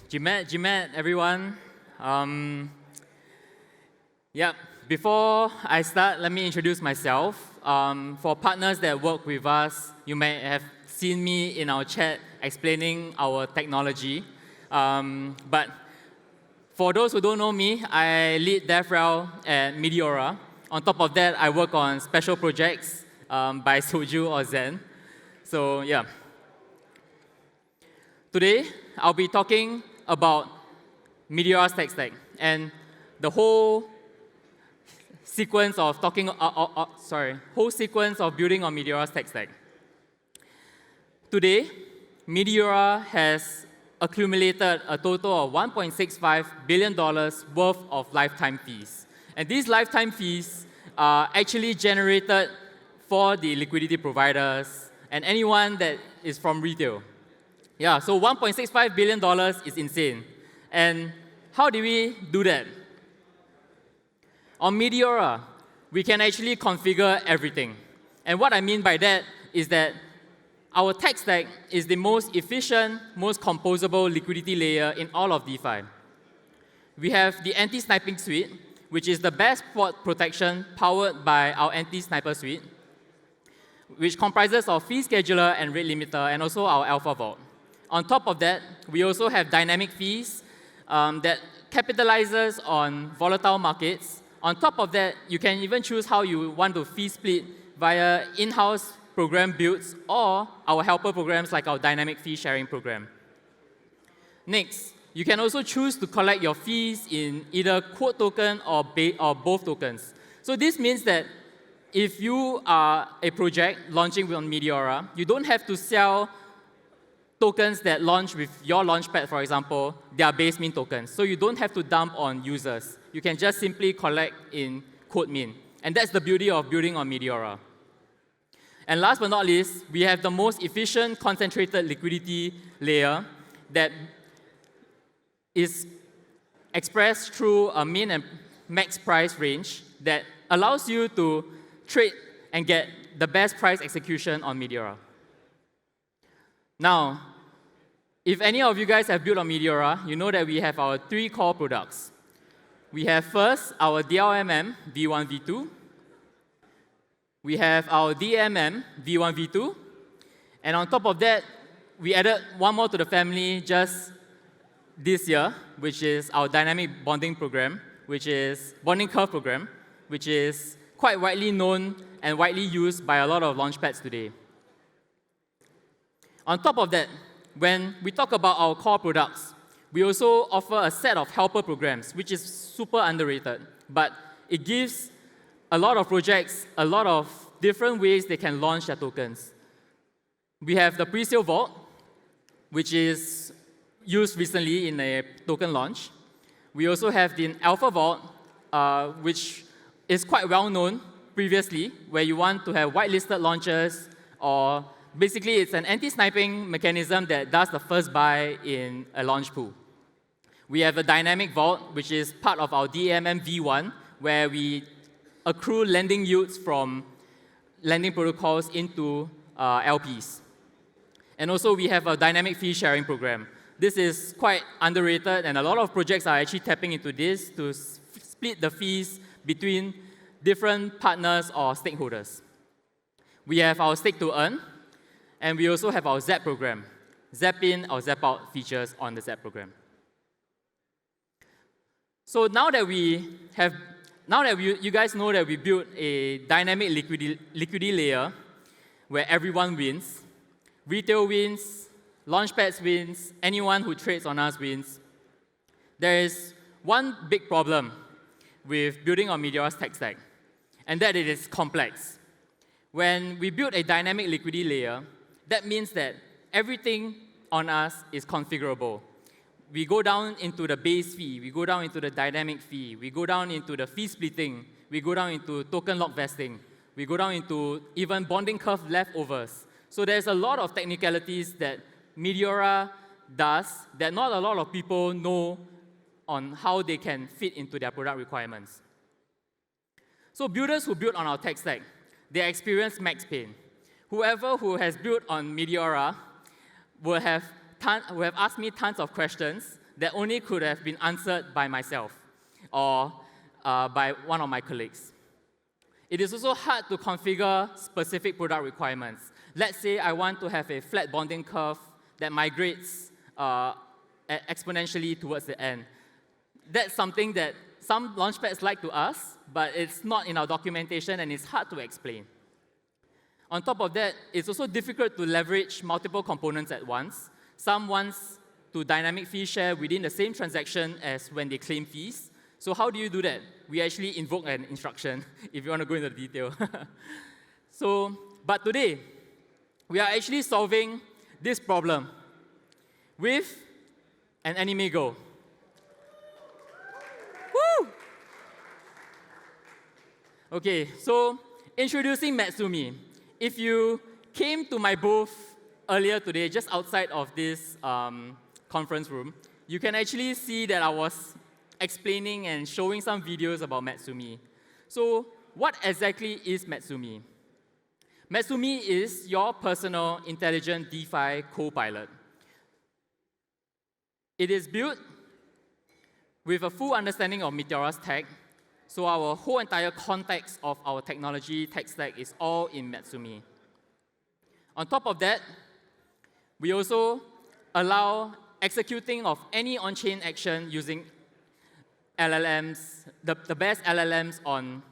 Jimet, everyone. Yeah, before I start, let me introduce myself. For partners that work with us, you may have seen me in our chat explaining our technology. But for those who don't know me, I lead DevRel at Meteora. On top of that, I work on special projects by Soju or Zen. So yeah. Today, I'll be talking about Meteora's tech stack and the whole sequence of building on Meteora's tech stack. Today, Meteora has accumulated a total of $1.65 billion worth of lifetime fees. And these lifetime fees are actually generated for the liquidity providers and anyone that is from retail. Yeah, so $1.65 billion is insane. And how do we do that? On Meteora, we can actually configure everything. And what I mean by that is that our tech stack is the most efficient, most composable liquidity layer in all of DeFi. We have the anti-sniping suite, which is the best port protection powered by our anti-sniper suite, which comprises of fee scheduler and rate limiter, and also our alpha vault. On top of that, we also have dynamic fees that capitalizes on volatile markets. On top of that, you can even choose how you want to fee split via in-house program builds or our helper programs like our dynamic fee sharing program. Next, you can also choose to collect your fees in either quote token or both tokens. So this means that if you are a project launching on Meteora, you don't have to sell tokens that launch with your launchpad, for example. They are base mint tokens. So you don't have to dump on users. You can just simply collect in code mint. And that's the beauty of building on Meteora. And last but not least, we have the most efficient concentrated liquidity layer that is expressed through a min and max price range that allows you to trade and get the best price execution on Meteora. Now, if any of you guys have built on Meteora, you know that we have our 3 core products. We have first our DLMM V1, V2. We have our DMM V1, V2. And on top of that, we added one more to the family just this year, which is our dynamic bonding program, which is bonding curve program, which is quite widely known and widely used by a lot of launchpads today. On top of that, when we talk about our core products, we also offer a set of helper programs, which is super underrated, but it gives a lot of projects a lot of different ways they can launch their tokens. We have the pre-sale vault, which is used recently in a token launch. We also have the alpha vault, which is quite well known previously, where you want to have whitelisted launches, or basically it's an anti-sniping mechanism that does the first buy in a launch pool. We have a dynamic vault, which is part of our DMM V1, where we accrue lending yields from lending protocols into LPs. And also we have a dynamic fee sharing program. This is quite underrated, and a lot of projects are actually tapping into this to split the fees between different partners or stakeholders. We have our stake to earn, and we also have our ZAP program, Zap in or Zap out features on the ZAP program. So now that you guys know that we built a dynamic liquidity layer where everyone wins, retail wins, launchpads wins, anyone who trades on us wins, there is one big problem with building on Meteora's tech stack, and that it is complex. When we build a dynamic liquidity layer, that means that everything on us is configurable. We go down into the base fee, we go down into the dynamic fee, we go down into the fee splitting, we go down into token lock vesting, we go down into even bonding curve leftovers. So there's a lot of technicalities that Meteora does that not a lot of people know on how they can fit into their product requirements. So builders who build on our tech stack, they experience max pain. Whoever who has built on Meteora will have asked me tons of questions that only could have been answered by myself or by one of my colleagues. It is also hard to configure specific product requirements. Let's say I want to have a flat bonding curve that migrates exponentially towards the end. That's something that some launchpads like to ask, but it's not in our documentation and it's hard to explain. On top of that, it's also difficult to leverage multiple components at once. Some want to dynamic fee share within the same transaction as when they claim fees. So how do you do that? We actually invoke an instruction, if you want to go into the detail. But today, we are actually solving this problem with an anime go. Woo! Okay, so introducing Metsumi. If you came to my booth earlier today, just outside of this conference room, you can actually see that I was explaining and showing some videos about Metsumi. So what exactly is Metsumi? Metsumi is your personal intelligent DeFi co-pilot. It is built with a full understanding of Meteora's tech, so our whole entire context of our technology tech stack is all in Metsumi. On top of that, we also allow executing of any on-chain action using LLMs, the best LLMs on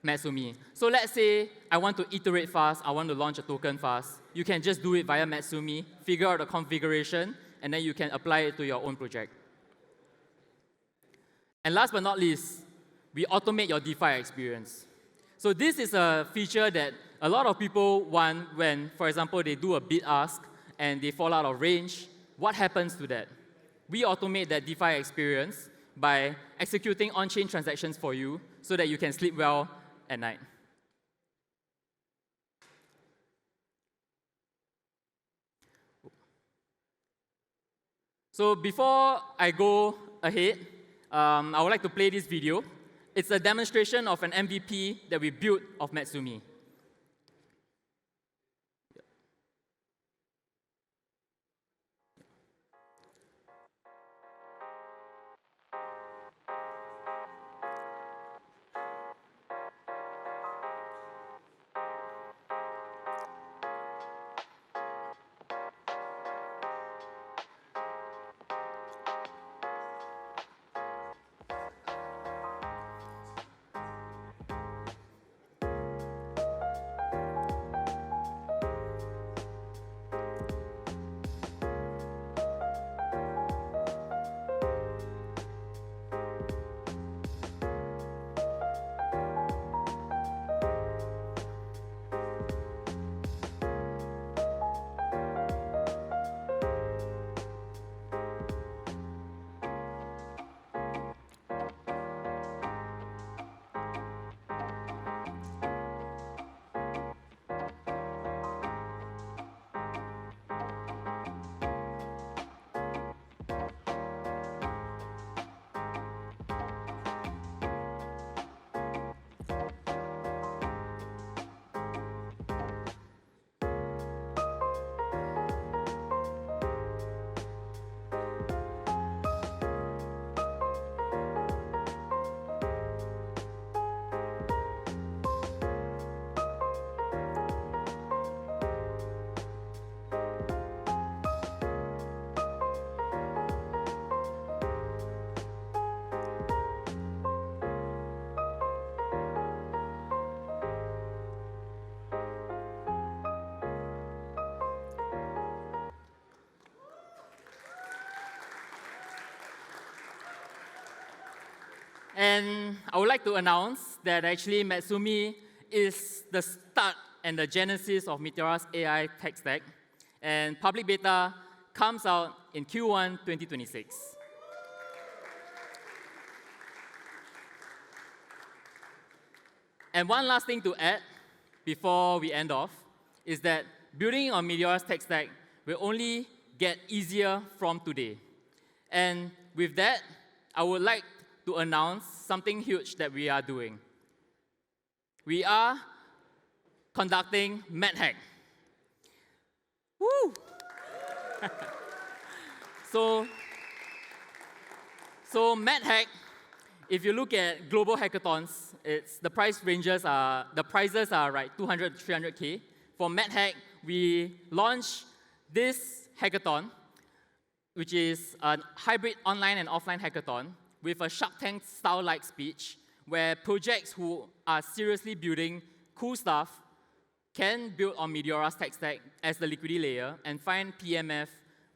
Metsumi. So let's say I want to iterate fast, I want to launch a token fast. You can just do it via Metsumi, figure out the configuration, and then you can apply it to your own project. And last but not least, we automate your DeFi experience. So this is a feature that a lot of people want when, for example, they do a bid ask and they fall out of range. What happens to that? We automate that DeFi experience by executing on-chain transactions for you so that you can sleep well at night. So before I go ahead, I would like to play this video. It's a demonstration of an MVP that we built of Metsumi. And I would like to announce that actually Metsumi is the start and the genesis of Meteora's AI tech stack. And public beta comes out in Q1 2026. And one last thing to add before we end off is that building on Meteora's tech stack will only get easier from today. And with that, I would like to announce something huge that we are doing. We are conducting MetHack. Woo! So So MetHack, if you look at global hackathons, the prices are right 200 to 300K. For MetHack, we launched this hackathon, which is a hybrid online and offline hackathon with a Shark Tank style-like speech, where projects who are seriously building cool stuff can build on Meteora's tech stack as the liquidity layer and find PMF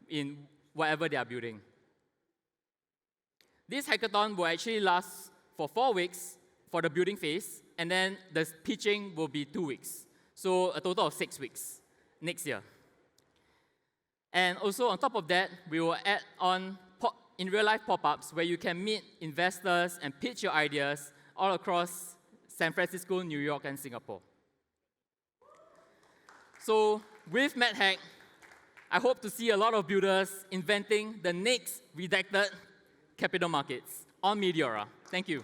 in whatever they are building. This hackathon will actually last for 4 weeks for the building phase, and then the pitching will be 2 weeks. So a total of 6 weeks next year. And also on top of that, we will add on in real-life pop-ups where you can meet investors and pitch your ideas all across San Francisco, New York, and Singapore. So with MetHack, I hope to see a lot of builders inventing the next redacted capital markets on Meteora. Thank you.